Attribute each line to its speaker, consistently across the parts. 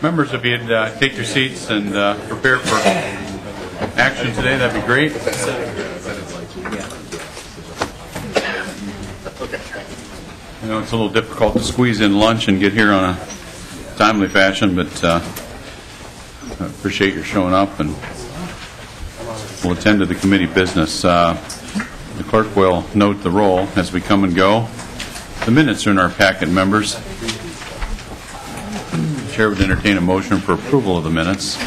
Speaker 1: Members, if you'd take your seats and prepare for action today, that'd be great. You know, it's a little difficult to squeeze in lunch and get here on a timely fashion, but I appreciate your showing up, and we'll attend to the committee business. The clerk will note the roll as we come and go. The minutes are in our packet, members. The Chair would entertain a motion for approval of the minutes.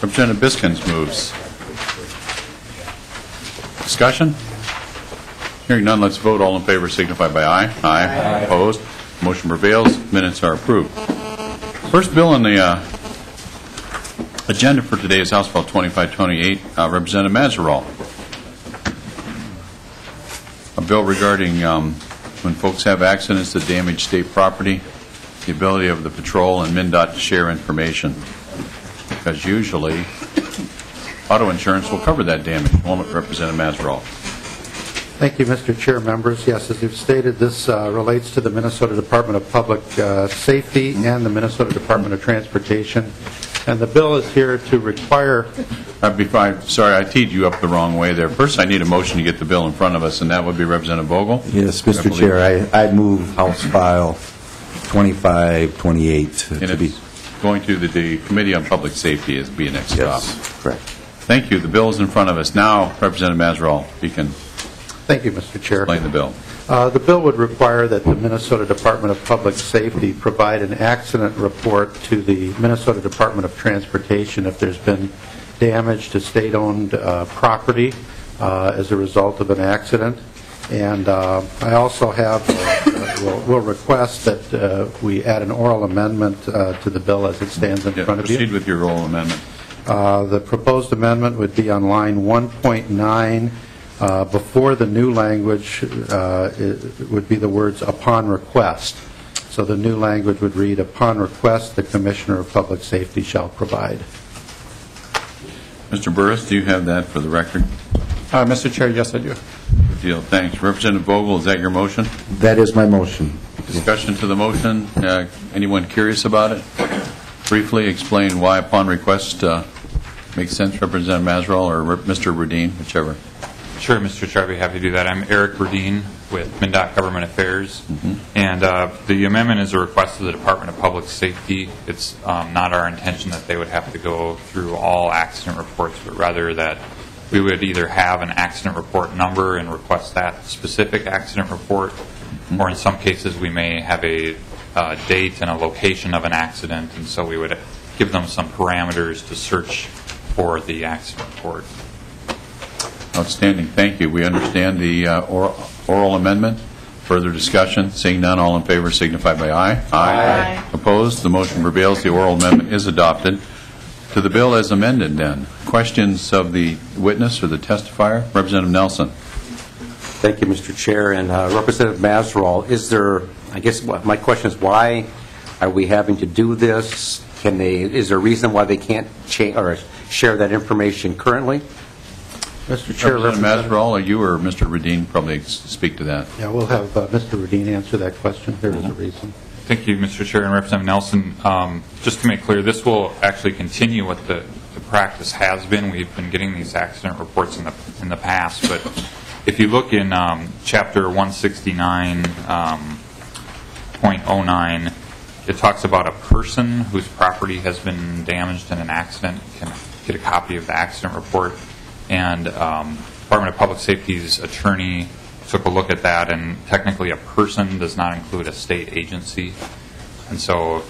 Speaker 1: Representative Biskins moves. Discussion? Hearing none, let's vote. All in favor signify by aye. Aye. Opposed? Motion prevails. Minutes are approved. First bill on the agenda for today is House Bill 2528. Representative Mazorol. A bill regarding when folks have accidents that damage state property, the ability of the patrol and MnDOT to share information, because usually auto insurance will cover that damage. Representative Mazorol.
Speaker 2: Thank you, Mr. Chair. Members, yes, as you've stated, this relates to the Minnesota Department of Public Safety and the Minnesota Department of Transportation, and the bill is here to require...
Speaker 1: Sorry, I teed you up the wrong way there. First, I need a motion to get the bill in front of us, and that would be Representative Vogel.
Speaker 3: Yes, Mr. Chair, I move House File 2528 to be
Speaker 1: going to the Committee on Public Safety as be a next stop.
Speaker 3: Yes, correct.
Speaker 1: Thank you. The bill is in front of us now. Representative Mazorol, you can
Speaker 2: Thank you, Mr. Chair.
Speaker 1: explain the bill.
Speaker 2: The bill would require that the Minnesota Department of Public Safety provide an accident report to the Minnesota Department of Transportation if there's been damage to state-owned property as a result of an accident. And I also have, will request that we add an oral amendment to the bill as it stands in front of you.
Speaker 1: Proceed with your oral amendment.
Speaker 2: The proposed amendment would be on line 1.9. Before the new language, it would be the words "upon request." So the new language would read, "Upon request, the Commissioner of Public Safety shall provide."
Speaker 1: Mr. Burris, do you have that for the record?
Speaker 4: Mr. Chair, yes, I do.
Speaker 1: Good deal. Thanks. Representative Vogel, is that your motion?
Speaker 3: That is my motion.
Speaker 1: Discussion to the motion. Anyone curious about it? Briefly explain why upon request makes sense, Representative Mazorol or Mr. Rudine, whichever.
Speaker 4: Sure, Mr. Chair, I'd be happy to do that. I'm Eric Rudine with MnDOT Government Affairs, and the amendment is a request of the Department of Public Safety. It's not our intention that they would have to go through all accident reports, but rather that we would either have an accident report number and request that specific accident report, or in some cases we may have a date and a location of an accident, and so we would give them some parameters to search for the accident report.
Speaker 1: Outstanding. Thank you. We understand the oral amendment. Further discussion? Seeing none, all in favor signify by aye. Aye. Opposed? The motion prevails. The oral amendment is adopted. To the bill as amended, then. Questions of the witness or the testifier? Representative Nelson.
Speaker 5: Thank you, Mr. Chair. And Representative Mazorol, is there, I guess my question is, why are we having to do this? Is there a reason why they can't share that information currently?
Speaker 2: Mr. Chair,
Speaker 1: Representative Mazorol, or you or Mr. Rudine probably speak to that.
Speaker 2: Yeah, we'll have Mr. Rudine answer that question. There is a reason.
Speaker 4: Thank you, Mr. Chair, and Representative Nelson. Just to make clear, this will actually continue what the practice has been. We've been getting these accident reports in the past, but if you look in Chapter 169.09, it talks about a person whose property has been damaged in an accident can get a copy of the accident report. And Department of Public Safety's attorney took a look at that, and technically a person does not include a state agency. And so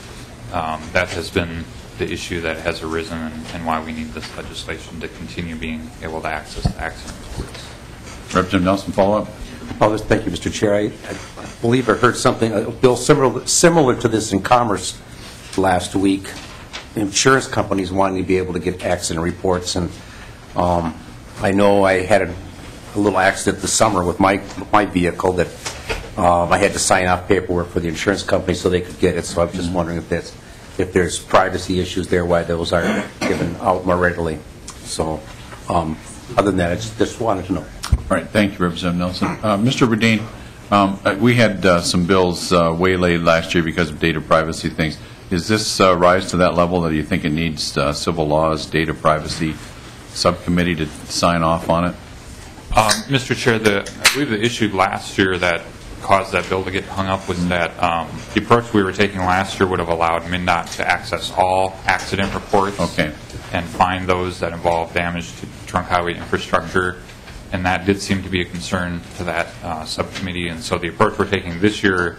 Speaker 4: that has been the issue that has arisen and why we need this legislation to continue being able to access the accident reports.
Speaker 1: Representative Nelson, follow-up.
Speaker 5: Thank you, Mr. Chair. I believe I heard something, a bill similar to this in Commerce last week. Insurance companies wanting to be able to get accident reports, and I know I had a little accident this summer with my vehicle that I had to sign off paperwork for the insurance company so they could get it. So I'm just wondering if there's privacy issues there, why those aren't given out more readily. So other than that, I just wanted to know.
Speaker 1: All right. Thank you, Representative Nelson. Mr. Rudine, We had some bills waylaid last year because of data privacy things. Is this rise to that level that you think it needs civil laws, data privacy subcommittee to sign off on it?
Speaker 4: Mr. Chair, I believe the issue last year that caused that bill to get hung up was that the approach we were taking last year would have allowed MnDOT to access all accident reports and find those that involve damage to trunk highway infrastructure, and that did seem to be a concern to that subcommittee. And so the approach we're taking this year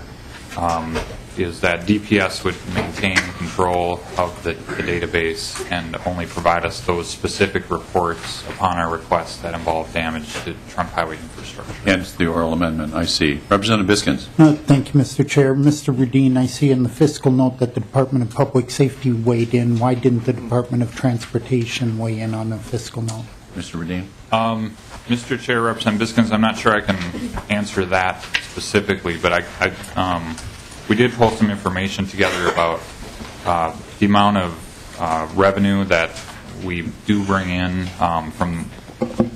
Speaker 4: is that DPS would maintain control of the database and only provide us those specific reports upon our request that involve damage to trunk highway infrastructure.
Speaker 1: Hence the oral amendment, I see. Representative Biskins.
Speaker 6: Thank you, Mr. Chair. Mr. Rudin, I see in the fiscal note that the Department of Public Safety weighed in. Why didn't the Department of Transportation weigh in on the fiscal note?
Speaker 1: Mr. Rudin.
Speaker 4: Mr. Chair, Representative Biskins, I'm not sure I can answer that specifically, but we did pull some information together about the amount of revenue that we do bring in from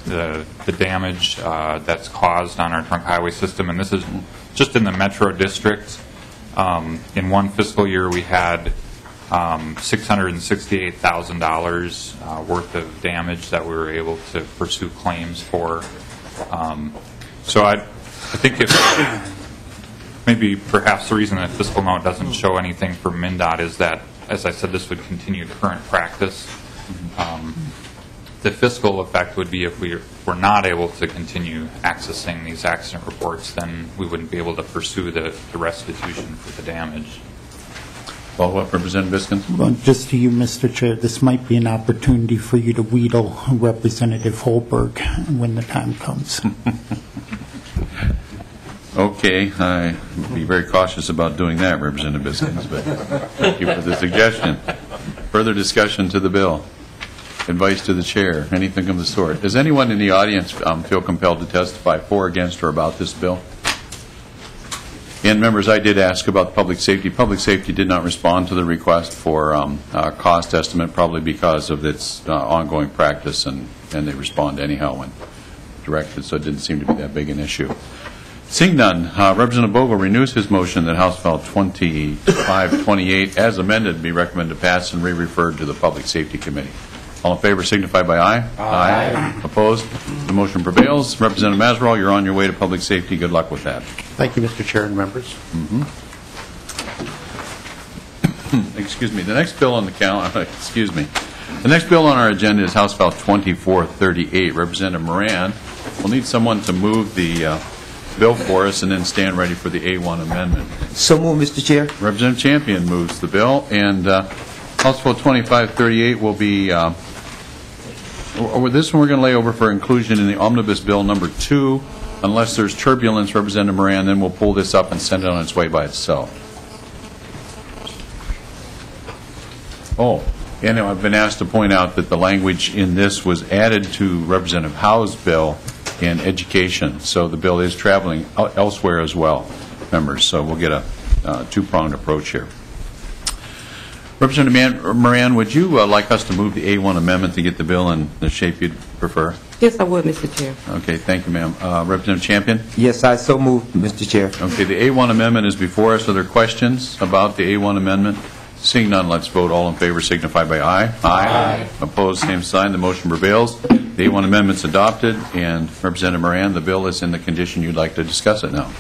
Speaker 4: the damage that's caused on our trunk highway system, and this is just in the Metro District. In one fiscal year, we had $668,000 worth of damage that we were able to pursue claims for. So I think if maybe perhaps the reason that fiscal note doesn't show anything for MnDOT is that, as I said, this would continue current practice. The fiscal effect would be if we were not able to continue accessing these accident reports, then we wouldn't be able to pursue the restitution for the damage.
Speaker 1: Follow-up, Representative Biskins.
Speaker 6: Well, just to you, Mr. Chair, this might be an opportunity for you to wheedle Representative Holberg when the time comes.
Speaker 1: Okay, I would be very cautious about doing that, Representative Biskins, but thank you for the suggestion. Further discussion to the bill. Advice to the chair, anything of the sort. Does anyone in the audience feel compelled to testify for, against, or about this bill? And members, I did ask about public safety. Public safety did not respond to the request for cost estimate, probably because of its ongoing practice, and they respond anyhow when directed, so it didn't seem to be that big an issue. Seeing none, Representative Bogle renews his motion that House File 2528, as amended, be recommended to pass and re-referred to the Public Safety Committee. All in favor signify by aye. Aye. Opposed? The motion prevails. Representative Mazorol, you're on your way to public safety. Good luck with that.
Speaker 2: Thank you, Mr. Chair and members.
Speaker 1: Excuse me. The next bill on the calendar, The next bill on our agenda is House File 2438. Representative Moran will need someone to move the bill for us and then stand ready for the A1 amendment.
Speaker 3: So moved, Mr. Chair.
Speaker 1: Representative Champion moves the bill, and House File 2538 will be this one we're going to lay over for inclusion in the Omnibus Bill number 2. Unless there's turbulence, Representative Moran, then we'll pull this up and send it on its way by itself. Oh, and I've been asked to point out that the language in this was added to Representative Howe's bill in education, so the bill is traveling elsewhere as well, members, so we'll get a two-pronged approach here. Representative Moran, would you like us to move the A1 amendment to get the bill in the shape you'd prefer?
Speaker 7: Yes, I would, Mr. Chair.
Speaker 1: Okay, thank you, ma'am. Representative Champion?
Speaker 3: Yes, I so moved, Mr. Chair.
Speaker 1: Okay, the A1 amendment is before us. Are there questions about the A1 amendment? Seeing none, let's vote. All in favor signify by aye. Aye. Opposed, same sign. The motion prevails. The A1 amendment's adopted, and Representative Moran, the bill is in the condition you'd like to discuss it now.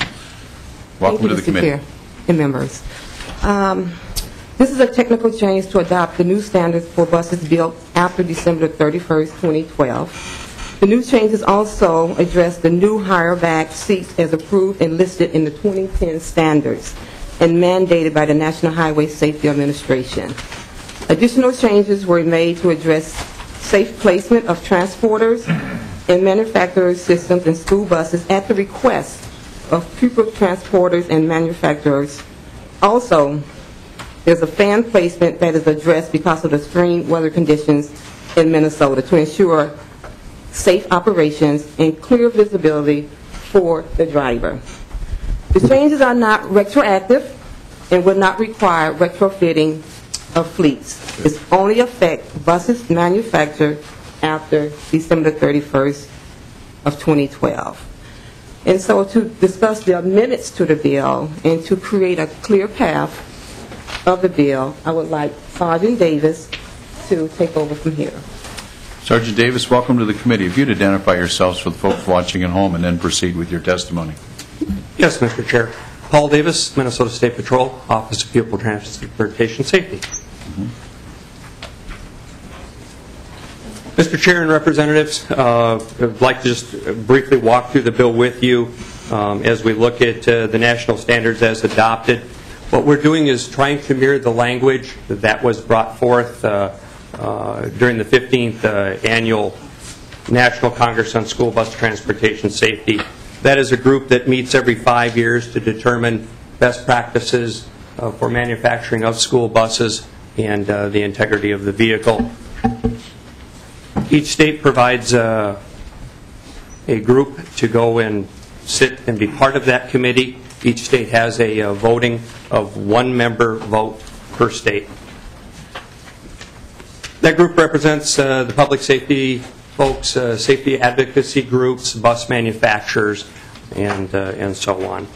Speaker 1: Welcome to the committee.
Speaker 7: Thank you, Mr. Chair and members. This is a technical change to adopt the new standards for buses built after December 31st, 2012. The new changes also address the new higher back seats as approved and listed in the 2010 standards and mandated by the National Highway Safety Administration. Additional changes were made to address safe placement of transporters and manufacturer systems in school buses at the request of pupil transporters and manufacturers. Also, there's a fan placement that is addressed because of the extreme weather conditions in Minnesota to ensure safe operations and clear visibility for the driver. The changes are not retroactive and will not require retrofitting of fleets. It only affects buses manufactured after December 31st of 2012. And so to discuss the amendments to the bill and to create a clear path of the bill, I would like Sergeant Davis to take over from here.
Speaker 1: Sergeant Davis, welcome to the committee. If you'd identify yourselves for the folks watching at home and then proceed with your testimony.
Speaker 8: Yes, Mr. Chair. Paul Davis, Minnesota State Patrol, Office of Pupil Transportation Safety. Mr. Chair and Representatives, I'd like to just briefly walk through the bill with you as we look at the national standards as adopted. What we're doing is trying to mirror the language that was brought forth during the 15th Annual National Congress on School Bus Transportation Safety. That is a group that meets every 5 years to determine best practices for manufacturing of school buses and the integrity of the vehicle. Each state provides a group to go and sit and be part of that committee. Each state has a voting of one-member vote per state. That group represents the public safety folks, safety advocacy groups, bus manufacturers, and so on.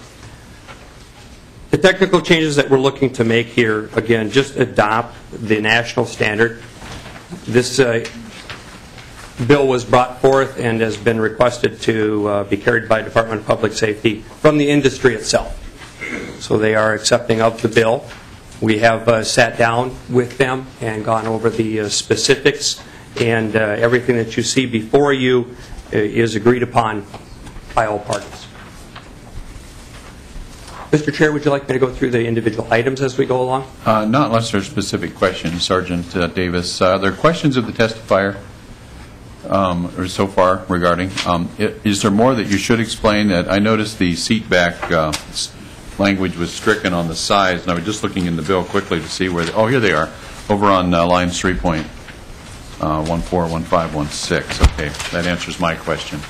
Speaker 8: The technical changes that we're looking to make here, again, just adopt the national standard. This bill was brought forth and has been requested to be carried by Department of Public Safety from the industry itself. So they are accepting of the bill. We have sat down with them and gone over the specifics, and everything that you see before you is agreed upon by all parties. Mr. Chair, would you like me to go through the individual items as we go along?
Speaker 1: Not unless there's specific questions, Sergeant Davis. Are there questions of the testifier or so far regarding? Is there more that you should explain? That I noticed the seat back language was stricken on the sides, and I was just looking in the bill quickly to see where oh, here they are, over on lines 3.141516. Okay, that answers my question.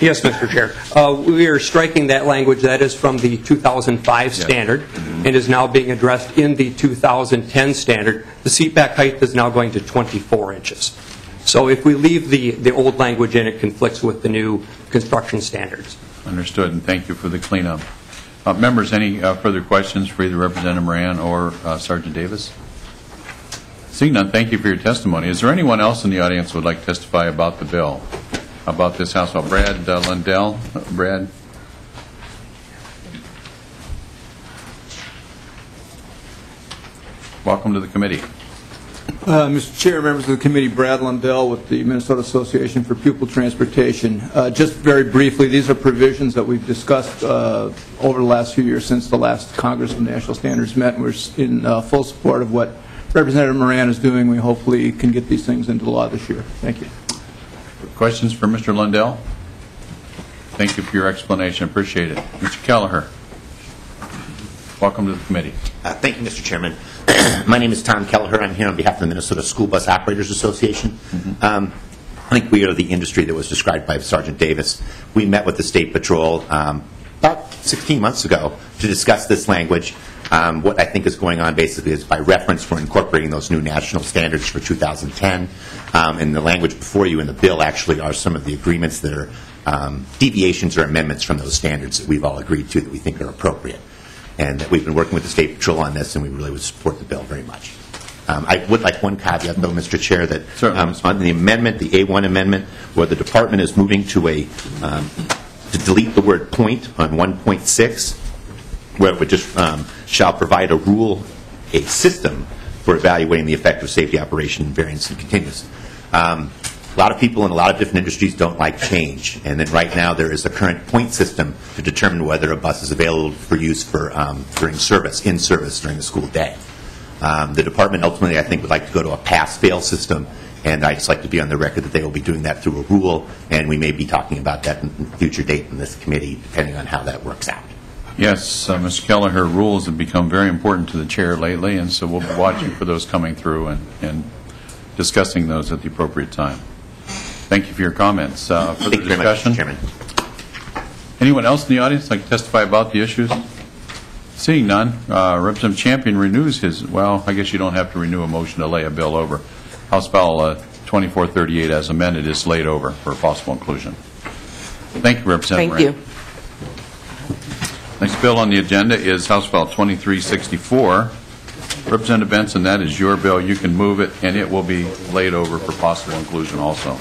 Speaker 8: Yes, Mr. Chair. We are striking that language. That is from the 2005 standard and is now being addressed in the 2010 standard. The seat back height is now going to 24 inches. So if we leave the old language in, it conflicts with the new construction standards.
Speaker 1: Understood, and thank you for the cleanup. Members, any further questions for either Representative Moran or Sergeant Davis? Seeing none, thank you for your testimony. Is there anyone else in the audience who would like to testify about the bill, about this House bill? Brad Lundell. Brad. Welcome to the committee.
Speaker 9: Mr. Chair, members of the committee, Brad Lundell with the Minnesota Association for Pupil Transportation. Just very briefly, these are provisions that we've discussed over the last few years since the last Congress of National Standards met, and we're in full support of what Representative Moran is doing. We hopefully can get these things into law this year. Thank you.
Speaker 1: Questions for Mr. Lundell? Thank you for your explanation. Appreciate it. Mr. Kelleher, welcome to the committee.
Speaker 10: Thank you, Mr. Chairman. My name is Tom Kelleher. I'm here on behalf of the Minnesota School Bus Operators Association. I think we are the industry that was described by Sergeant Davis. We met with the State Patrol about 16 months ago to discuss this language. What I think is going on basically is by reference we're incorporating those new national standards for 2010. And the language before you in the bill actually are some of the agreements that are deviations or amendments from those standards that we've all agreed to that we think are appropriate. And that we've been working with the State Patrol on this, and we really would support the bill very much. I would like one caveat, though, Mr. Chair, that on the amendment, the A1 amendment, where the Department is moving to to delete the word point on 1.6, where it would just shall provide a system for evaluating the effect of safety operation, variance, and continuous. A lot of people in a lot of different industries don't like change, and then right now there is a current point system to determine whether a bus is available for use for during service, in service during the school day. The department ultimately, I think, would like to go to a pass-fail system, and I'd just like to be on the record that they will be doing that through a rule, and we may be talking about that in a future date in this committee, depending on how that works out.
Speaker 1: Yes, Mr. Kelleher, rules have become very important to the chair lately, and so we'll be watching for those coming through and discussing those at the appropriate time. Thank you for your comments. Further discussion?
Speaker 10: Thank you very much, Mr. Chairman.
Speaker 1: Anyone else in the audience like to testify about the issues? Seeing none, Representative Champion renews his, well, I guess you don't have to renew a motion to lay a bill over. House Bill 2438 as amended is laid over for possible inclusion. Thank you, Representative
Speaker 7: Thank
Speaker 1: Moran.
Speaker 7: you.
Speaker 1: Next bill on the agenda is House File 2364. Representative Benson, that is your bill. You can move it, and it will be laid over for possible inclusion also.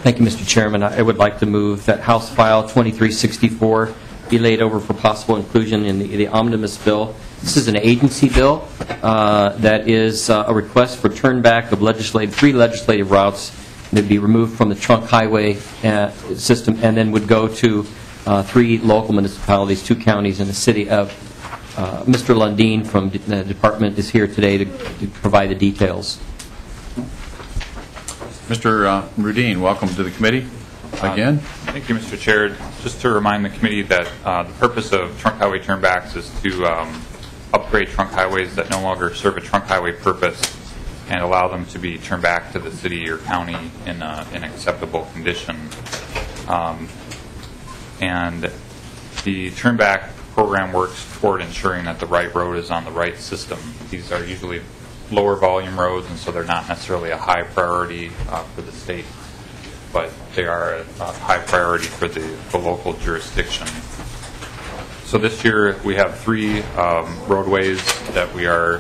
Speaker 11: Thank you, Mr. Chairman. I would like to move that House File 2364 be laid over for possible inclusion in the omnibus bill. This is an agency bill that is a request for turnback of three legislative routes that be removed from the trunk highway system and then would go to 3 local municipalities, 2 counties, and the city of Mr. Lundeen from the department is here today to provide the details.
Speaker 1: Mr. Rudin, welcome to the committee again.
Speaker 4: Thank you, Mr. Chair. Just to remind the committee that the purpose of trunk highway turnbacks is to upgrade trunk highways that no longer serve a trunk highway purpose and allow them to be turned back to the city or county in acceptable condition. And the turnback program works toward ensuring that the right road is on the right system. These are usually lower volume roads, and so they're not necessarily a high priority for the state, but they are a high priority for the local jurisdiction. So this year we have 3 roadways that we are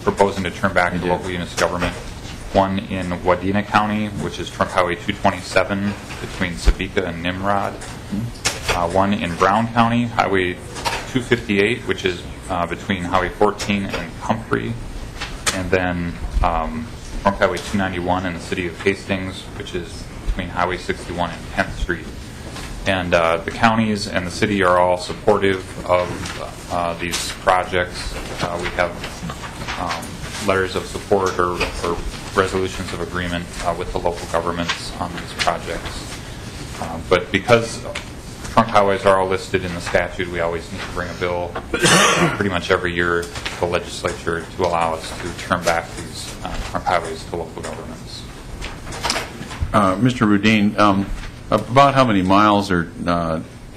Speaker 4: proposing to turn back to local units of government. One in Wadena County, which is Trunk Highway 227 between Sabika and Nimrod. One in Brown County, Highway 258, which is between Highway 14 and Humphrey. And then Trunk Highway 291 in the city of Hastings, which is between Highway 61 and 10th Street. And the counties and the city are all supportive of these projects. We have letters of support or resolutions of agreement with the local governments on these projects. But because trunk highways are all listed in the statute, we always need to bring a bill pretty much every year to the legislature to allow us to turn back these trunk highways to local governments.
Speaker 1: Mr. Rudin, about how many miles are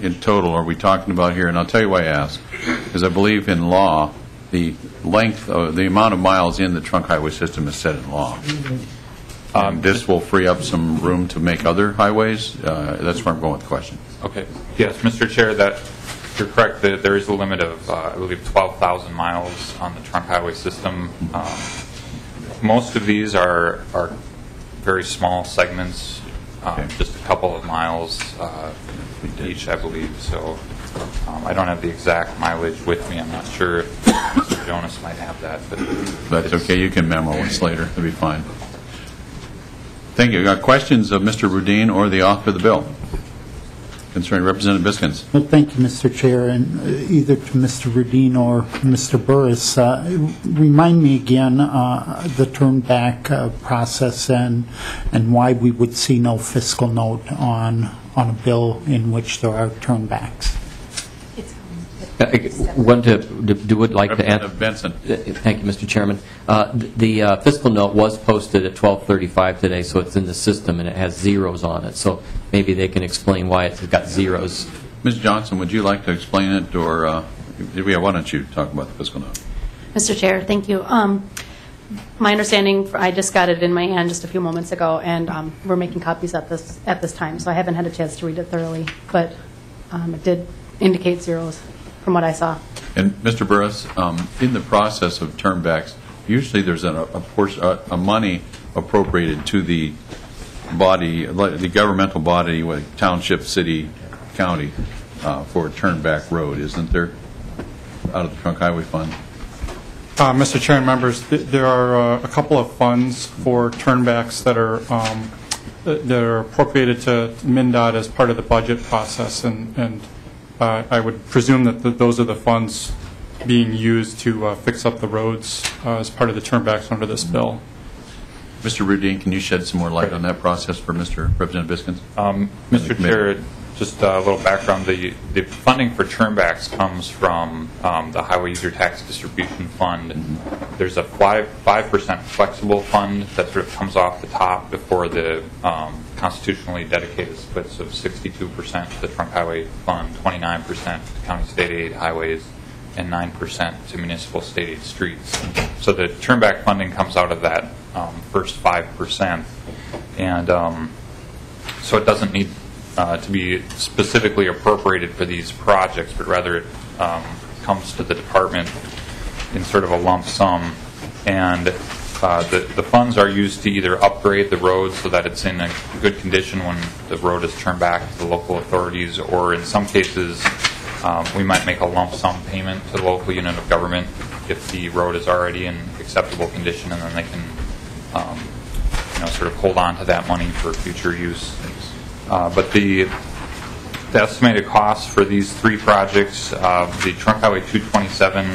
Speaker 1: in total are we talking about here? And I'll tell you why I ask. Because I believe in law, the length, the amount of miles in the trunk highway system is set in law. This will free up some room to make other highways. That's where I'm going with the question.
Speaker 4: Okay. Yes, Mr. Chair, that you're correct. There is a limit of, I believe, 12,000 miles on the trunk highway system. Most of these are very small segments, just a couple of miles each, I believe. So I don't have the exact mileage with me. I'm not sure if Mr. Jonas might have that. But
Speaker 1: that's okay. You can memo us later. It'll be fine. Thank you. Got questions of Mr. Rudin or the author of the bill concerning Representative Biskins?
Speaker 6: Well, thank you, Mr. Chair, and either to Mr. Rudin or Mr. Burris, remind me again the turn back process and why we would see no fiscal note on a bill in which there are turnbacks.
Speaker 11: Would like to add.
Speaker 1: Benson.
Speaker 11: Thank you, Mr. Chairman. The fiscal note was posted at 12:35 today, so it's in the system and it has zeros on it. So maybe they can explain why it's got zeros.
Speaker 1: Ms. Johnson, would you like to explain it, or why don't you talk about the fiscal note?
Speaker 12: Mr. Chair, thank you. My understanding, I just got it in my hand just a few moments ago, and we're making copies at this time, so I haven't had a chance to read it thoroughly, but it did indicate zeros from what I saw.
Speaker 1: And Mr. Burris, in the process of turnbacks, usually there's a portion, money appropriated to the body, the governmental body, township, city, county, for a turnback road, isn't there, out of the trunk highway fund?
Speaker 13: Mr. Chair and members, there are a couple of funds for turnbacks that are appropriated to MnDOT as part of the budget process, and I would presume that those are the funds being used to fix up the roads as part of the turnbacks under this bill.
Speaker 1: Mr. Rudin, can you shed some more light on that process for Representative Biskins?
Speaker 4: Mr. Chair, just a little background. The funding for turnbacks comes from the Highway User Tax Distribution Fund. Mm-hmm. There's a 5% flexible fund that sort of comes off the top before the constitutionally dedicated splits of 62% to the Trunk Highway Fund, 29% to County State Aid highways, and 9% to municipal state aid streets. So the turnback funding comes out of that first 5%. And so it doesn't need to be specifically appropriated for these projects, but rather it comes to the department in sort of a lump sum. And the funds are used to either upgrade the road so that it's in a good condition when the road is turned back to the local authorities, or in some cases we might make a lump sum payment to the local unit of government if the road is already in acceptable condition, and then they can sort of hold on to that money for future use. But the estimated costs for these three projects, the Trunk Highway 227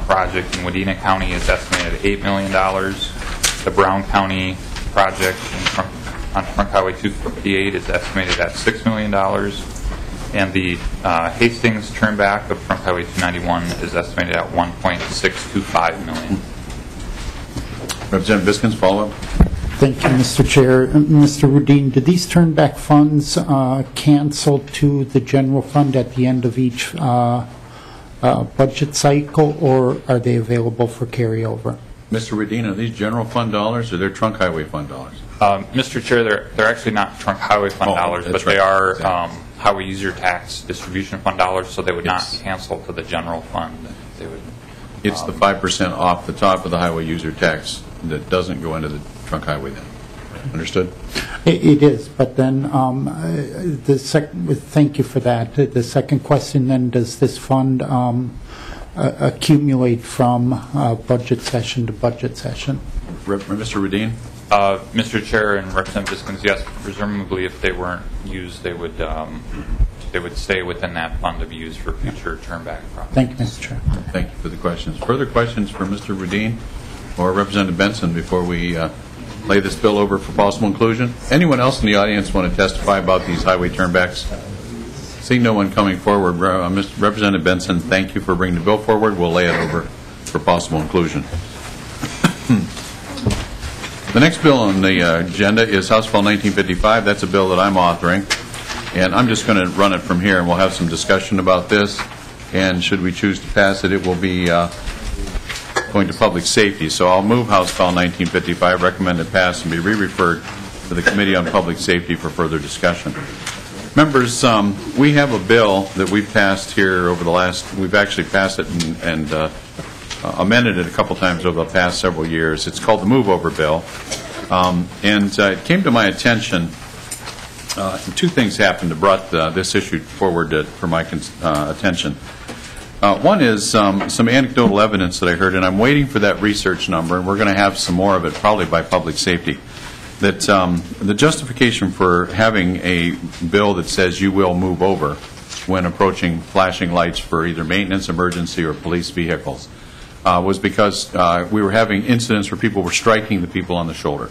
Speaker 4: project in Wadena County is estimated at $8 million. The Brown County project on Trunk Highway 258 is estimated at $6 million. And the Hastings turnback of Trunk Highway 291 is estimated at $1.625 million.
Speaker 1: Representative Biskins, follow-up.
Speaker 6: Thank you, Mr. Chair. Mr. Rudin, do these turnback funds cancel to the general fund at the end of each budget cycle, or are they available for carryover?
Speaker 1: Mr. Rudin, are these general fund dollars or they're trunk highway fund dollars?
Speaker 4: Mr. Chair, they're actually not trunk highway fund dollars, but they are highway user tax distribution fund dollars, so they would not cancel to the general fund. They would.
Speaker 1: It's the 5% off the top of the highway user tax that doesn't go into the trunk highway then. Understood?
Speaker 6: It is, but then thank you for that. The second question then, does this fund accumulate from budget session to budget session?
Speaker 1: Mr. Rudin?
Speaker 4: Mr. Chair and Representative Biskins, yes, presumably if they weren't used, they would stay within that fund to be used for future turnback projects.
Speaker 6: Thank you, Mr. Chair.
Speaker 1: Thank you for the questions. Further questions for Mr. Rudin or Representative Benson before we lay this bill over for possible inclusion? Anyone else in the audience want to testify about these highway turnbacks? See no one coming forward. Representative Benson, thank you for bringing the bill forward. We'll lay it over for possible inclusion. The next bill on the agenda is House Bill 1955. That's a bill that I'm authoring, and I'm just going to run it from here, and we'll have some discussion about this. And should we choose to pass it, it will be going to public safety. So I'll move House Bill 1955, recommend it pass, and be re-referred to the Committee on Public Safety for further discussion. Members, we have a bill that we've passed here over the last, we've actually passed it and amended it a couple times over the past several years. It's called the Move Over Bill. It came to my attention, two things happened that brought this issue forward for my attention. One is some anecdotal evidence that I heard, and I'm waiting for that research number, and we're going to have some more of it probably by public safety, that the justification for having a bill that says you will move over when approaching flashing lights for either maintenance, emergency, or police vehicles was because we were having incidents where people were striking the people on the shoulder.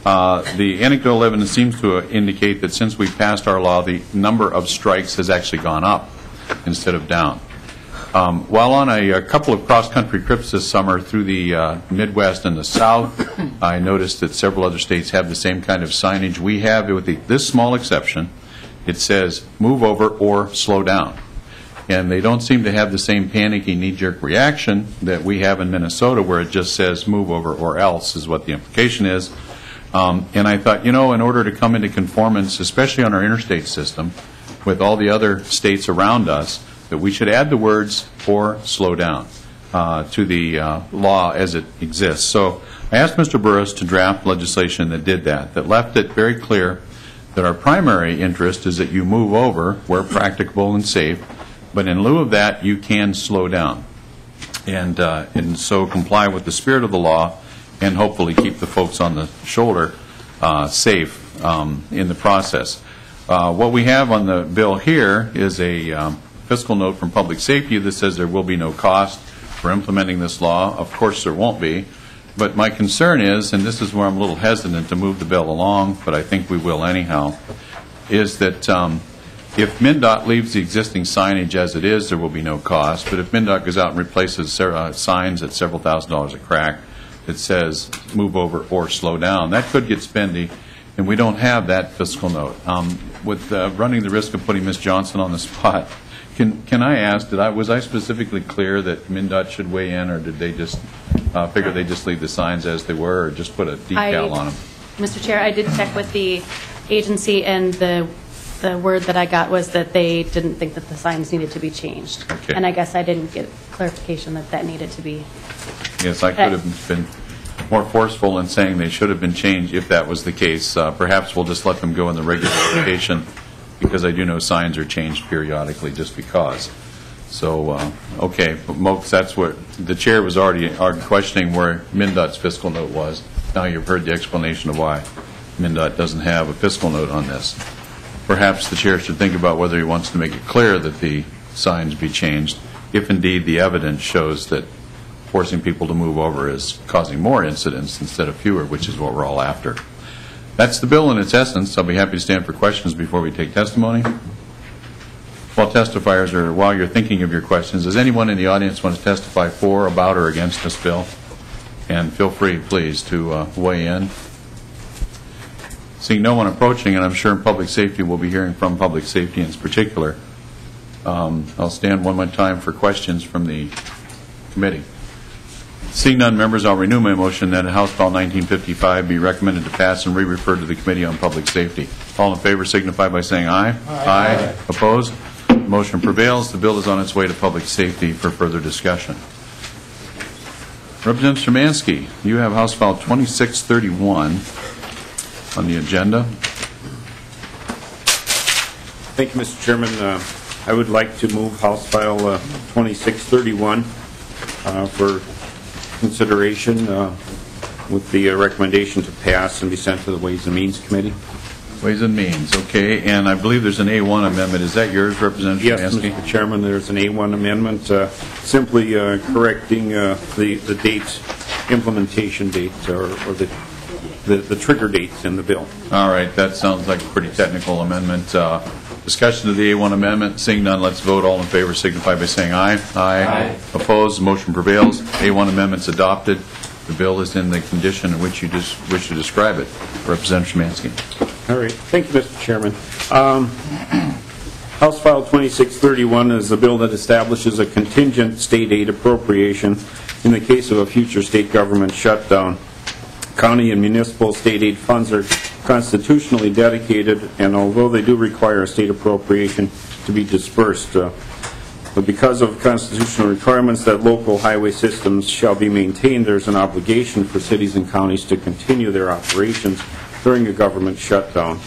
Speaker 1: The anecdotal evidence seems to indicate that since we passed our law, the number of strikes has actually gone up instead of down. While on a couple of cross-country trips this summer through the Midwest and the South, I noticed that several other states have the same kind of signage we have, with this small exception. It says, move over or slow down. And they don't seem to have the same panicky, knee-jerk reaction that we have in Minnesota, where it just says move over or else is what the implication is. And I thought, in order to come into conformance, especially on our interstate system, with all the other states around us, that we should add the words or slow down to the law as it exists. So I asked Mr. Burris to draft legislation that did that left it very clear that our primary interest is that you move over where practicable and safe, but in lieu of that, you can slow down and so comply with the spirit of the law and hopefully keep the folks on the shoulder safe in the process. What we have on the bill here is a fiscal note from Public Safety that says there will be no cost for implementing this law. Of course there won't be, but my concern is, and this is where I'm a little hesitant to move the bill along, but I think we will anyhow, is that if MnDOT leaves the existing signage as it is, there will be no cost, but if MnDOT goes out and replaces signs at several $1,000s a crack that says move over or slow down, that could get spendy, and we don't have that fiscal note. With running the risk of putting Ms. Johnson on the spot, Can I ask, was I specifically clear that MnDOT should weigh in, or did they just figure they just leave the signs as they were, or just put a decal on them?
Speaker 12: Mr. Chair, I did check with the agency, and the word that I got was that they didn't think that the signs needed to be changed.
Speaker 1: Okay.
Speaker 12: And I guess I didn't get clarification that that needed to be.
Speaker 1: Yes, I could have been more forceful in saying they should have been changed if that was the case. Perhaps we'll just let them go in the regular location, because I do know signs are changed periodically just because. So, okay, but Mokes, that's what the chair was already questioning where MnDOT's fiscal note was. Now you've heard the explanation of why MnDOT doesn't have a fiscal note on this. Perhaps the chair should think about whether he wants to make it clear that the signs be changed, if indeed the evidence shows that forcing people to move over is causing more incidents instead of fewer, which is what we're all after. That's the bill in its essence. I'll be happy to stand for questions before we take testimony. While testifiers are, while you're thinking of your questions, does anyone in the audience want to testify for, about, or against this bill? And feel free, please, to weigh in. Seeing no one approaching, and I'm sure in public safety we'll be hearing from public safety in particular, I'll stand one more time for questions from the committee. Seeing none, members, I'll renew my motion that House Bill 1955 be recommended to pass and re-referred to the Committee on Public Safety. All in favor signify by saying aye. Aye. Opposed? Motion prevails. The bill is on its way to public safety for further discussion. Representative Shimanski, you have House File 2631 on the agenda.
Speaker 14: Thank you, Mr. Chairman. I would like to move House File 2631 for consideration with the recommendation to pass and be sent to the Ways and Means Committee.
Speaker 1: Ways and Means, okay. And I believe there's an A1 amendment. Is that yours, Representative Shimanski?
Speaker 14: Yes, Mr. Chairman, there's an A1 amendment simply correcting the date, implementation date, or the trigger dates in the bill.
Speaker 1: All right, that sounds like a pretty technical amendment. Discussion of the A1 amendment. Seeing none, let's vote. All in favor signify by saying aye. Aye. Opposed? Motion prevails. A1 amendment's adopted. The bill is in the condition in which you just wish to describe it. Representative Shimanski.
Speaker 14: All right. Thank you, Mr. Chairman. House File 2631 is a bill that establishes a contingent state aid appropriation in the case of a future state government shutdown. County and municipal state aid funds are constitutionally dedicated, and although they do require a state appropriation to be dispersed, but because of constitutional requirements that local highway systems shall be maintained, there's an obligation for cities and counties to continue their operations during a government shutdown.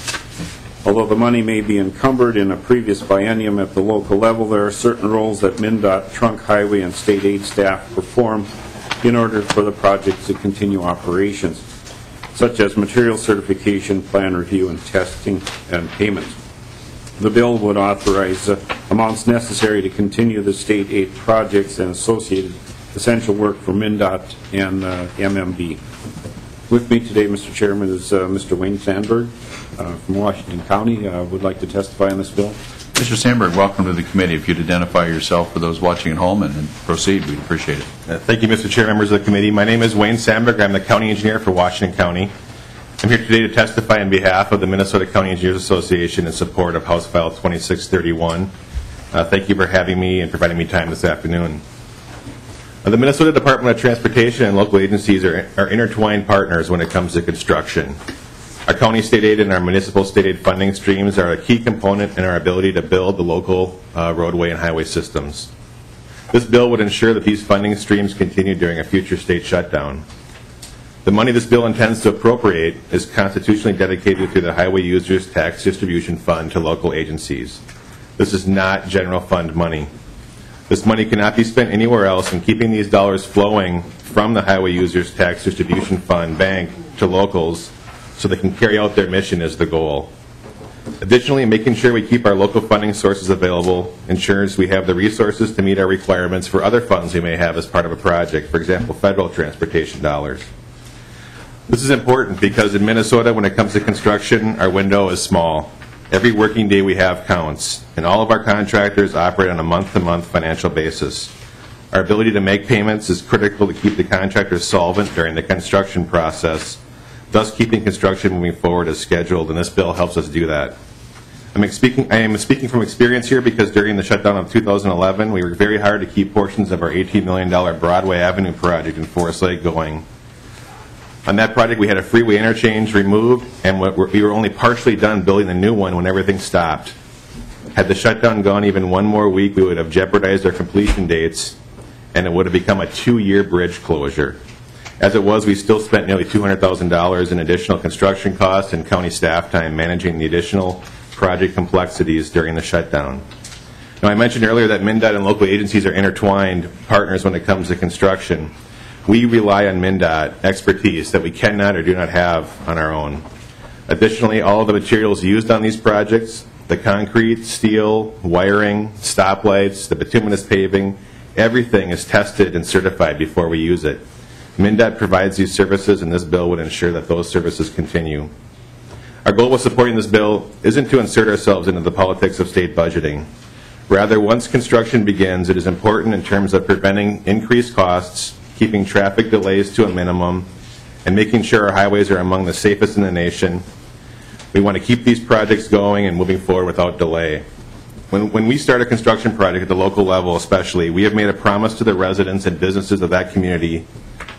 Speaker 14: Although the money may be encumbered in a previous biennium at the local level, there are certain roles that MnDOT, trunk highway, and state aid staff perform in order for the project to continue operations, such as material certification, plan review, and testing and payment. The bill would authorize amounts necessary to continue the state aid projects and associated essential work for MnDOT and MMB. With me today, Mr. Chairman, is Mr. Wayne Sandberg from Washington County. Would like to testify on this bill.
Speaker 1: Mr. Sandberg, welcome to the committee. If you'd identify yourself for those watching at home and proceed, we'd appreciate it.
Speaker 15: Thank you, Mr. Chair, members of the committee. My name is Wayne Sandberg. I'm the county engineer for Washington County. I'm here today to testify on behalf of the Minnesota County Engineers Association in support of House File 2631. Thank you for having me and providing me time this afternoon. The Minnesota Department of Transportation and local agencies are intertwined partners when it comes to construction. Our county state aid and our municipal state aid funding streams are a key component in our ability to build the local roadway and highway systems. This bill would ensure that these funding streams continue during a future state shutdown. The money this bill intends to appropriate is constitutionally dedicated through the Highway Users Tax Distribution Fund to local agencies. This is not general fund money. This money cannot be spent anywhere else, and keeping these dollars flowing from the Highway Users Tax Distribution Fund bank to locals so they can carry out their mission is the goal. Additionally, making sure we keep our local funding sources available ensures we have the resources to meet our requirements for other funds we may have as part of a project, for example, federal transportation dollars. This is important because in Minnesota, when it comes to construction, our window is small. Every working day we have counts, and all of our contractors operate on a month-to-month financial basis. Our ability to make payments is critical to keep the contractors solvent during the construction process, thus keeping construction moving forward as scheduled, and this bill helps us do that. I am speaking from experience here because during the shutdown of 2011, we worked very hard to keep portions of our $18 million Broadway Avenue project in Forest Lake going. On that project, we had a freeway interchange removed, and we were only partially done building the new one when everything stopped. Had the shutdown gone even one more week, we would have jeopardized our completion dates, and it would have become a 2-year bridge closure. As it was, we still spent nearly $200,000 in additional construction costs and county staff time managing the additional project complexities during the shutdown. Now, I mentioned earlier that MnDOT and local agencies are intertwined partners when it comes to construction. We rely on MnDOT expertise that we cannot or do not have on our own. Additionally, all of the materials used on these projects, the concrete, steel, wiring, stoplights, the bituminous paving, everything is tested and certified before we use it. MnDOT provides these services, and this bill would ensure that those services continue. Our goal with supporting this bill isn't to insert ourselves into the politics of state budgeting. Rather, once construction begins, it is important in terms of preventing increased costs, keeping traffic delays to a minimum, and making sure our highways are among the safest in the nation. We want to keep these projects going and moving forward without delay. When we start a construction project at the local level especially, we have made a promise to the residents and businesses of that community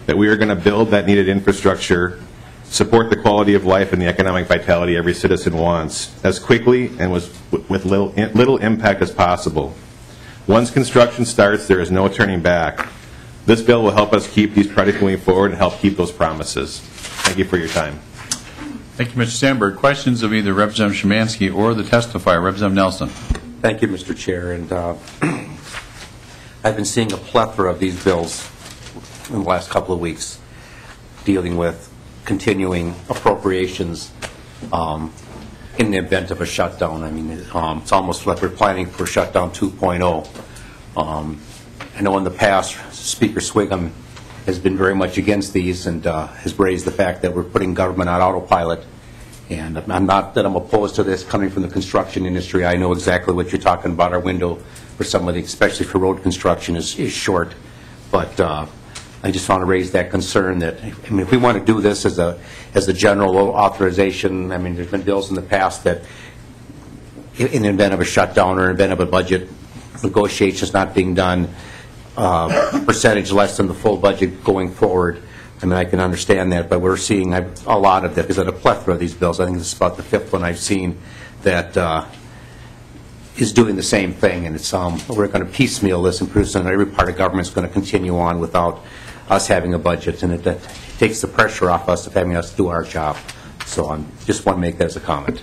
Speaker 15: that we are going to build that needed infrastructure, support the quality of life and the economic vitality every citizen wants, as quickly and with little impact as possible. Once construction starts, there is no turning back. This bill will help us keep these projects moving forward and help keep those promises. Thank you for your time.
Speaker 1: Thank you, Mr. Sandberg. Questions of either Representative Shimanski or the testifier, Representative Nelson.
Speaker 5: Thank you, Mr. Chair. And I've been seeing a plethora of these bills in the last couple of weeks dealing with continuing appropriations in the event of a shutdown. I mean, it's almost like we're planning for shutdown 2.0. I know in the past, Speaker Swigum has been very much against these and has raised the fact that we're putting government on autopilot. And I'm not that I'm opposed to this coming from the construction industry. I know exactly what you're talking about. Our window for some of the, especially for road construction, is short. But I just want to raise that concern that, I mean, if we want to do this as a general authorization, I mean, there's been bills in the past that in the event of a shutdown or in the event of a budget negotiations not being done, percentage less than the full budget going forward. I mean, I can understand that, but we're seeing a lot of that because of a plethora of these bills. I think this is about the 5th one I've seen that is doing the same thing, and it's we're going to piecemeal this and pretty soon every part of government is going to continue on without us having a budget, and that takes the pressure off us of having us do our job. So I just want to make that as a comment.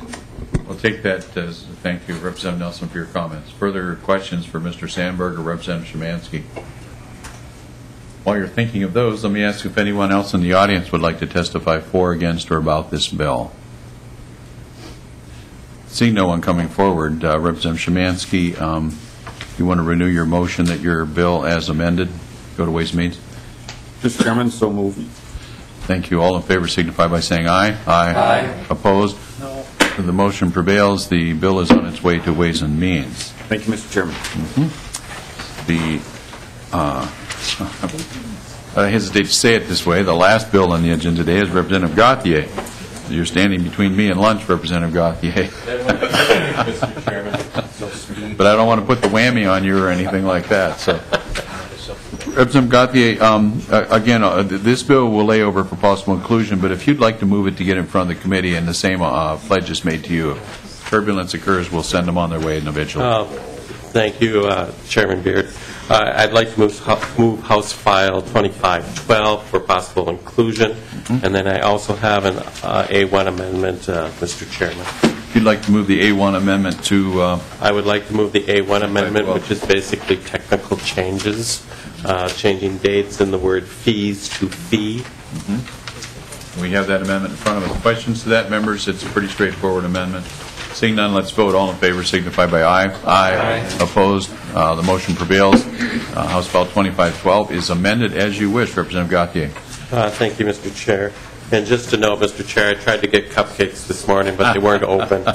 Speaker 1: We'll take that as a thank you, Representative Nelson, for your comments. Further questions for Mr. Sandberg or Representative Shimanski? While you're thinking of those, let me ask if anyone else in the audience would like to testify for, against, or about this bill. Seeing no one coming forward, Representative Shimanski, you want to renew your motion that your bill as amended go to Ways and Means?
Speaker 14: Mr. Chairman, so moved.
Speaker 1: Thank you. All in favor signify by saying aye. Aye. Opposed? No. The motion prevails. The bill is on its way to Ways and Means.
Speaker 14: Thank you, Mr. Chairman.
Speaker 1: I hesitate to say it this way. The last bill on the agenda today is Representative Gauthier. You're standing between me and lunch, Representative Gauthier.
Speaker 14: Mr. Chairman.
Speaker 1: But I don't want to put the whammy on you or anything like that. So, Representative Gauthier, again, this bill will lay over for possible inclusion, but if you'd like to move it to get in front of the committee and the same pledge is made to you, if turbulence occurs, we'll send them on their way individually.
Speaker 16: Thank you, Chairman Beard. I'd like to move House File 2512 for possible inclusion, and then I also have an A1 amendment, Mr. Chairman.
Speaker 1: If you'd like to move the A1 amendment to...
Speaker 16: I would like to move the A1 amendment, which is basically technical changes, changing dates in the word fees to fee.
Speaker 1: We have that amendment in front of us. Questions to that, members? It's a pretty straightforward amendment. Seeing none, let's vote. All in favor signify by aye. Aye. Opposed? The motion prevails. House File 2512 is amended as you wish. Representative Gauthier.
Speaker 16: Thank you, Mr. Chair. And just to know, Mr. Chair, I tried to get cupcakes this morning, but they weren't open.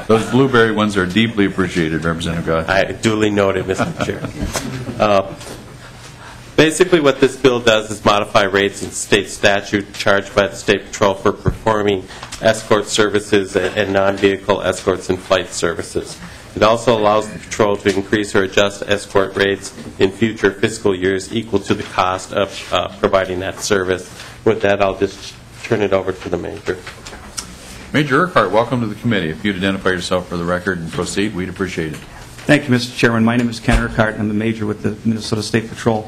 Speaker 1: Those blueberry ones are deeply appreciated, Representative Gauthier.
Speaker 16: I duly noted, Mr. Chair. Basically, what this bill does is modify rates in state statute charged by the State Patrol for performing escort services and non-vehicle escorts and flight services. It also allows the Patrol to increase or adjust escort rates in future fiscal years equal to the cost of providing that service. With that, I'll just turn it over to the Major.
Speaker 1: Major Urquhart, welcome to the committee. If you'd identify yourself for the record and proceed, we'd appreciate it.
Speaker 17: Thank you, Mr. Chairman. My name is Ken Urquhart. I'm the Major with the Minnesota State Patrol.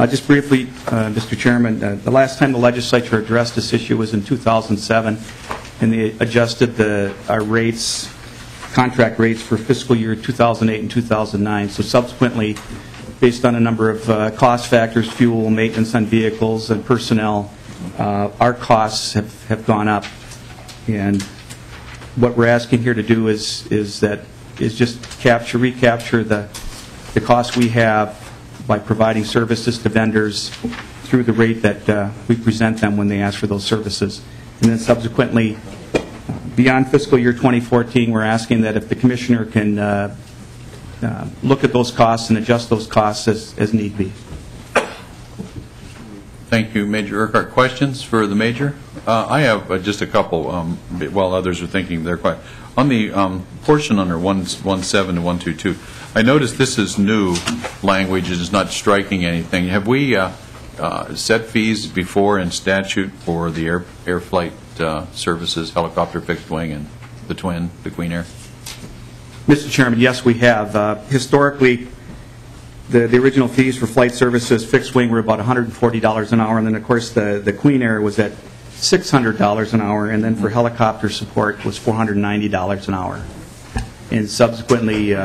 Speaker 17: Just briefly, Mr. Chairman, the last time the legislature addressed this issue was in 2007, and they adjusted our rates, contract rates for fiscal year 2008 and 2009. So subsequently, based on a number of cost factors, fuel, maintenance on vehicles, and personnel, our costs have gone up. And what we're asking here to do is just recapture the costs we have by providing services to vendors through the rate that we present them when they ask for those services. And then subsequently, beyond fiscal year 2014, we're asking that if the Commissioner can look at those costs and adjust those costs as need be.
Speaker 1: Thank you, Major Urquhart. Questions for the Major? I have just a couple, while others are thinking they're quiet. On the portion under 117 to 122, I noticed this is new language. It is not striking anything. Have we set fees before in statute for the air flight services, helicopter, fixed wing, and the twin, the Queen Air?
Speaker 17: Mr. Chairman, yes, we have. Historically, the original fees for flight services, fixed wing, were about $140 an hour, and then, of course, the Queen Air was at $600 an hour, and then for helicopter support was $490 an hour. And subsequently,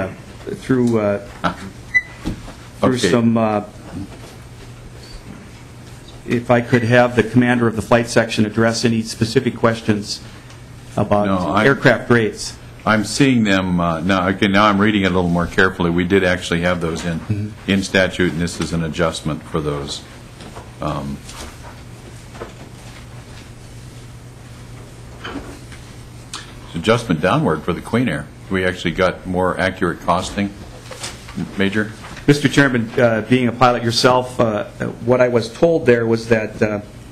Speaker 17: through some, if I could have the commander of the flight section address any specific questions about aircraft rates.
Speaker 1: I'm seeing them now. Okay, now I'm reading it a little more carefully. We did actually have those in statute, and this is an adjustment for those. It's adjustment downward for the Queen Air. We actually got more accurate costing, Major?
Speaker 17: Mr. Chairman, being a pilot yourself, what I was told there was that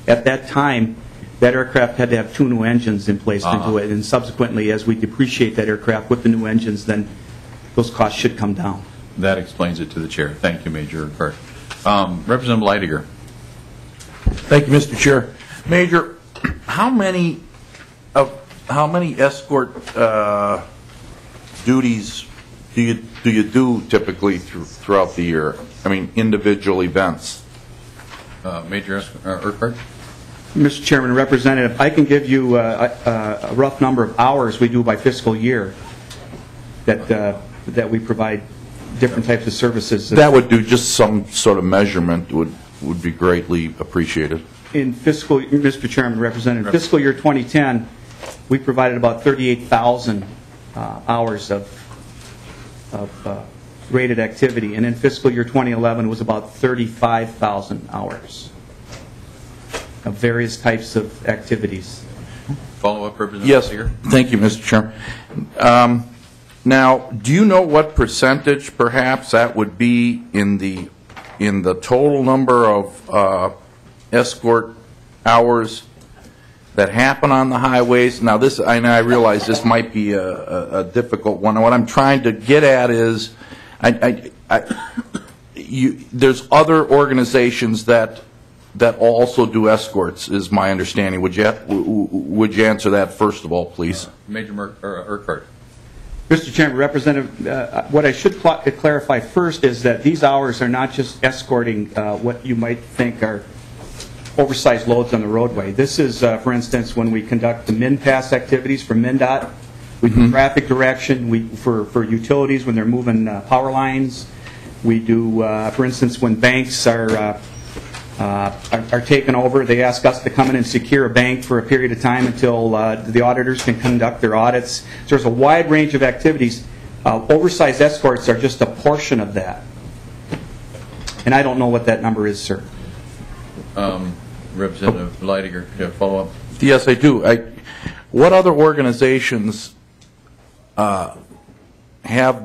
Speaker 17: at that time, that aircraft had to have 2 new engines in place into it, and subsequently, as we depreciate that aircraft with the new engines, then those costs should come down.
Speaker 1: That explains it to the Chair. Thank you, Major Urquhart. Representative Leidiger.
Speaker 18: Thank you, Mr. Chair. Major, how many escort duties do you do typically throughout the year? I mean, individual events.
Speaker 1: Major Urquhart?
Speaker 17: Mr. Chairman, Representative, I can give you a rough number of hours we do by fiscal year that we provide different types of services.
Speaker 18: That would do just some sort of measurement would be greatly appreciated.
Speaker 17: In fiscal, Mr. Chairman, Representative, fiscal year 2010, we provided about 38,000 hours of rated activity, and in fiscal year 2011 it was about 35,000 hours of various types of activities.
Speaker 1: Follow-up, Representative?
Speaker 18: Yes, thank you, Mr. Chairman. Now, do you know what percentage, perhaps, that would be in the total number of escort hours that happen on the highways? Now, I realize this might be a difficult one. What I'm trying to get at is, there's other organizations that also do escorts, is my understanding. Would you answer that first of all, please?
Speaker 1: Major Urquhart.
Speaker 17: Mr. Chairman, Representative, what I should clarify first is that these hours are not just escorting what you might think are oversized loads on the roadway. This is, for instance, when we conduct the MnPass activities for MnDOT. We do traffic direction for utilities when they're moving power lines. We do, for instance, when banks are taken over, they ask us to come in and secure a bank for a period of time until the auditors can conduct their audits. So there's a wide range of activities. Oversized escorts are just a portion of that. And I don't know what that number is, sir.
Speaker 1: Representative Leidiger, do you have a follow-up?
Speaker 18: Yes, I do. What other organizations have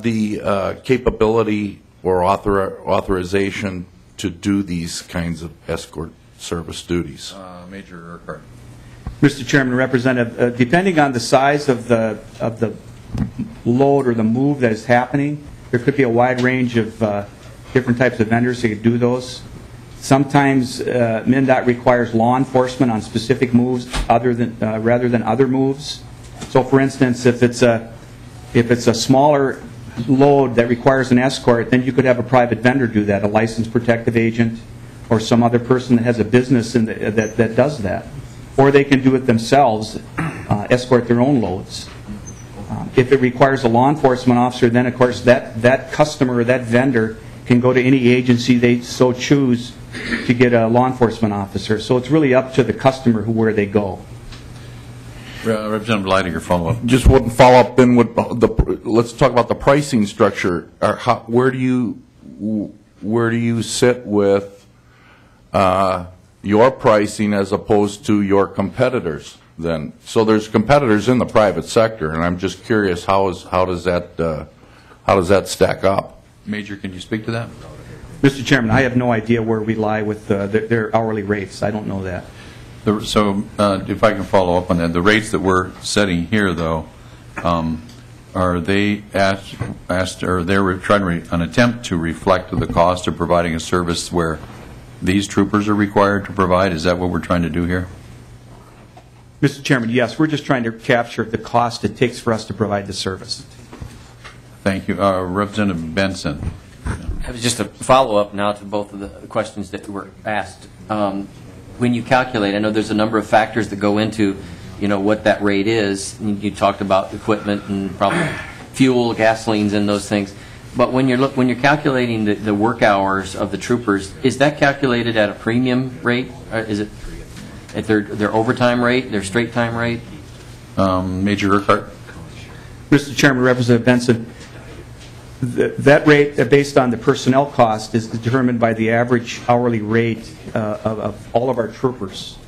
Speaker 18: the capability or authorization to do these kinds of escort service duties?
Speaker 1: Major Urquhart.
Speaker 17: Mr. Chairman, Representative, depending on the size of the load or the move that is happening, there could be a wide range of different types of vendors that could do those. Sometimes MnDOT requires law enforcement on specific moves rather than other moves. So, for instance, if it's a smaller load that requires an escort, then you could have a private vendor do that, a licensed protective agent or some other person that has a business that does that. Or they can do it themselves, escort their own loads. If it requires a law enforcement officer, then, of course, that customer or that vendor can go to any agency they so choose to get a law enforcement officer. So it's really up to the customer where they go.
Speaker 1: Representative Leidinger, follow-up.
Speaker 18: Just wouldn't follow up then with let's talk about the pricing structure. Where do you sit with your pricing as opposed to your competitors then? So there's competitors in the private sector, and I'm just curious how does that stack up?
Speaker 1: Major, can you speak to that?
Speaker 17: Mr. Chairman, I have no idea where we lie with their hourly rates. I don't know that.
Speaker 1: So if I can follow up on that, the rates that we're setting here, though, are they asked, or they're trying to an attempt to reflect the cost of providing a service where these troopers are required to provide? Is that what we're trying to do here?
Speaker 17: Mr. Chairman, yes, we're just trying to capture the cost it takes for us to provide the service.
Speaker 1: Thank you. Representative Benson.
Speaker 11: It was just a follow-up now to both of the questions that were asked. When you calculate, I know there's a number of factors that go into, what that rate is. You talked about equipment and probably fuel, gasolines, and those things. But when you're calculating the work hours of the troopers, is that calculated at a premium rate? Or is it at their overtime rate, their straight time rate?
Speaker 1: Major Urquhart.
Speaker 17: Mr. Chairman, Representative Benson, that rate, based on the personnel cost, is determined by the average hourly rate of all of our troopers.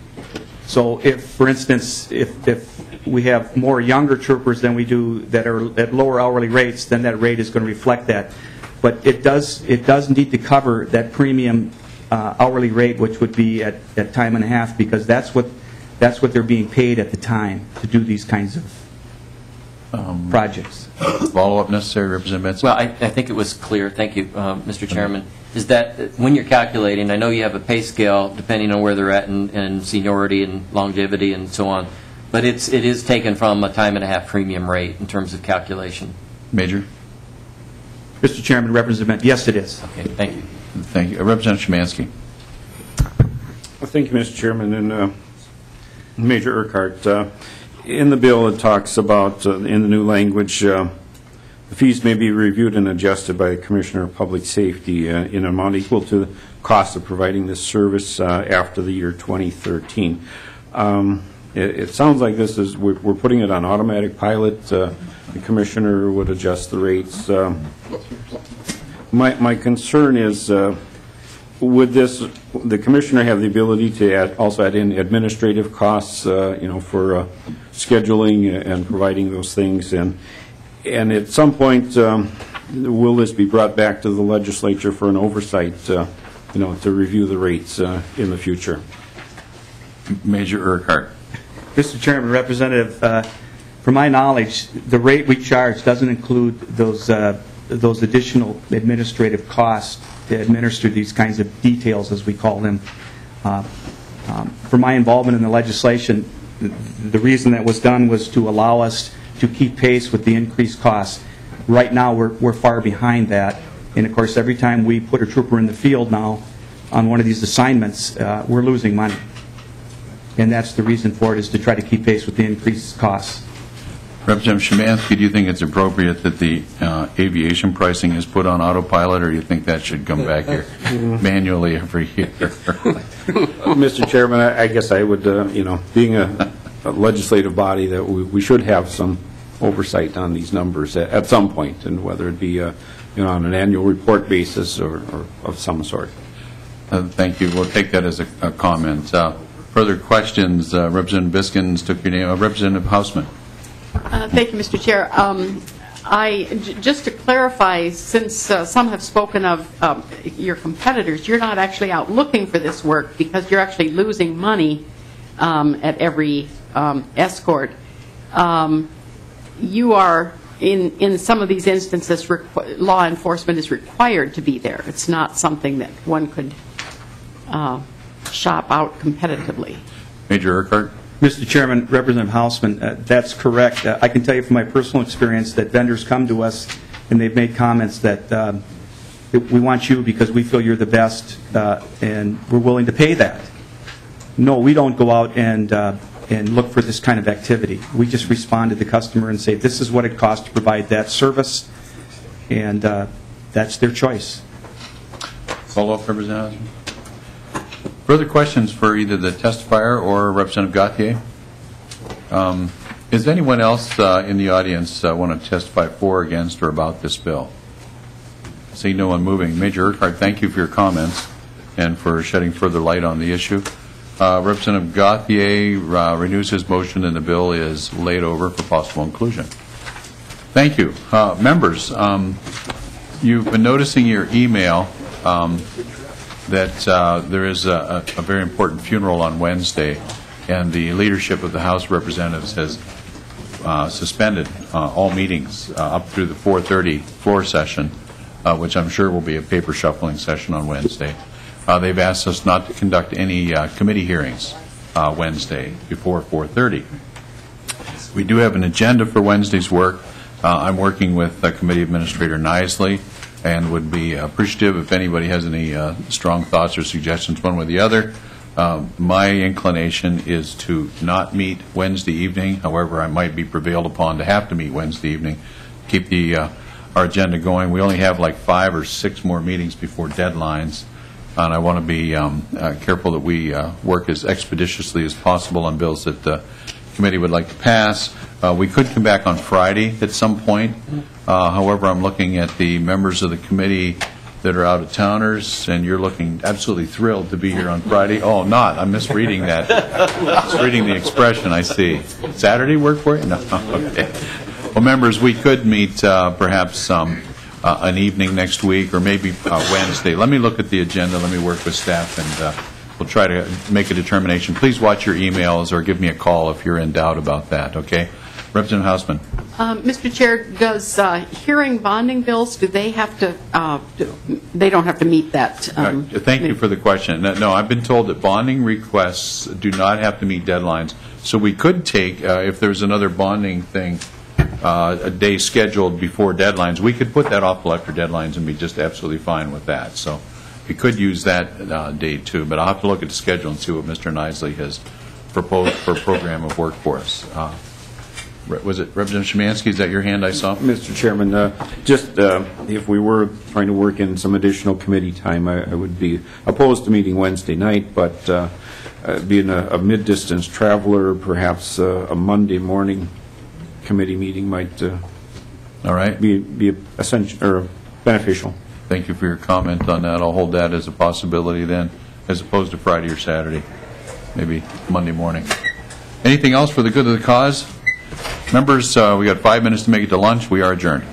Speaker 17: So if, for instance, if we have more younger troopers than we do that are at lower hourly rates, then that rate is going to reflect that. But it does need to cover that premium hourly rate, which would be at time and a half, because that's what they're being paid at the time to do these kinds of projects.
Speaker 1: Follow-up necessary, Representative Benson?
Speaker 11: Well, I think it was clear. Thank you, Mr. Chairman. Is that when you're calculating, I know you have a pay scale depending on where they're at in seniority and longevity and so on, but it is taken from a time and a half premium rate in terms of calculation.
Speaker 1: Major?
Speaker 17: Mr. Chairman, Representative, yes, it is.
Speaker 11: Okay, thank you.
Speaker 1: Thank you. Representative Shimanski.
Speaker 14: Well, thank you, Mr. Chairman. And Major Urquhart, in the bill it talks about, in the new language, the fees may be reviewed and adjusted by the Commissioner of Public Safety in an amount equal to the cost of providing this service after the year 2013. It sounds like this is, we're putting it on automatic pilot. The Commissioner would adjust the rates. My concern is, would the Commissioner have the ability to also add in administrative costs, for scheduling and providing those things? And at some point, will this be brought back to the legislature for an oversight, to review the rates in the future?
Speaker 1: Major Urquhart.
Speaker 17: Mr. Chairman, Representative, from my knowledge, the rate we charge doesn't include those additional administrative costs to administer these kinds of details, as we call them. For my involvement in the legislation, the reason that was done was to allow us to keep pace with the increased costs. Right now, we're far behind that. And, of course, every time we put a trooper in the field now on one of these assignments, we're losing money. And that's the reason for it, is to try to keep pace with the increased costs.
Speaker 1: Representative Shimanski, do you think it's appropriate that the aviation pricing is put on autopilot, or do you think that should come back here manually every year?
Speaker 14: Mr. Chairman, I guess I would, being a legislative body, that we should have some oversight on these numbers at some point, and whether it be on an annual report basis or of some sort.
Speaker 1: Thank you. We'll take that as a comment. Further questions? Representative Biskins took your name. Representative Hausman.
Speaker 19: Thank you, Mr. Chair. Just to clarify, since some have spoken of your competitors, you're not actually out looking for this work because you're actually losing money at every escort. You are, in some of these instances, law enforcement is required to be there. It's not something that one could shop out competitively.
Speaker 1: Major Urquhart?
Speaker 17: Mr. Chairman, Representative Hausman, that's correct. I can tell you from my personal experience that vendors come to us and they've made comments that we want you because we feel you're the best and we're willing to pay that. No, we don't go out and look for this kind of activity. We just respond to the customer and say, this is what it costs to provide that service, and that's their choice.
Speaker 1: Follow-up, Representative? Further questions for either the testifier or Representative Gauthier? Is anyone else in the audience want to testify for, against, or about this bill? See no one moving. Major Urquhart, thank you for your comments and for shedding further light on the issue. Representative Gauthier renews his motion and the bill is laid over for possible inclusion. Thank you. Members, you've been noticing your email that there is a very important funeral on Wednesday, and the leadership of the House of Representatives has suspended all meetings up through the 4:30 floor session, which I'm sure will be a paper shuffling session on Wednesday. They've asked us not to conduct any committee hearings Wednesday before 4:30. We do have an agenda for Wednesday's work. I'm working with Committee Administrator Nisley and would be appreciative if anybody has any strong thoughts or suggestions one way or the other. My inclination is to not meet Wednesday evening. However, I might be prevailed upon to have to meet Wednesday evening, keep our agenda going. We only have like 5 or 6 more meetings before deadlines, and I want to be careful that we work as expeditiously as possible on bills that the committee would like to pass. We could come back on Friday at some point. However, I'm looking at the members of the committee that are out-of-towners, and you're looking absolutely thrilled to be here on Friday. Oh, not. I'm misreading that. Misreading the expression, I see. Saturday work for you? No. Okay. Well, members, we could meet perhaps an evening next week or maybe Wednesday. Let me look at the agenda. Let me work with staff, and we'll try to make a determination. Please watch your emails or give me a call if you're in doubt about that, okay? Representative Hausman.
Speaker 19: Mr. Chair, does hearing bonding bills, do they have to, they don't have to meet that?
Speaker 1: Thank you for the question. No, I've been told that bonding requests do not have to meet deadlines. So we could take, if there's another bonding thing, a day scheduled before deadlines, we could put that off till after deadlines and be just absolutely fine with that. So we could use that date too, but I'll have to look at the schedule and see what Mr. Nisley has proposed for a program of work for us. Was it Representative Shimanski? Is that your hand I saw?
Speaker 14: Mr. Chairman, just if we were trying to work in some additional committee time, I would be opposed to meeting Wednesday night, but being a mid-distance traveler, perhaps a Monday morning committee meeting might
Speaker 1: all right.
Speaker 14: be essential or beneficial.
Speaker 1: Thank you for your comment on that. I'll hold that as a possibility then, as opposed to Friday or Saturday, maybe Monday morning. Anything else for the good of the cause? Members, we got 5 minutes to make it to lunch. We are adjourned.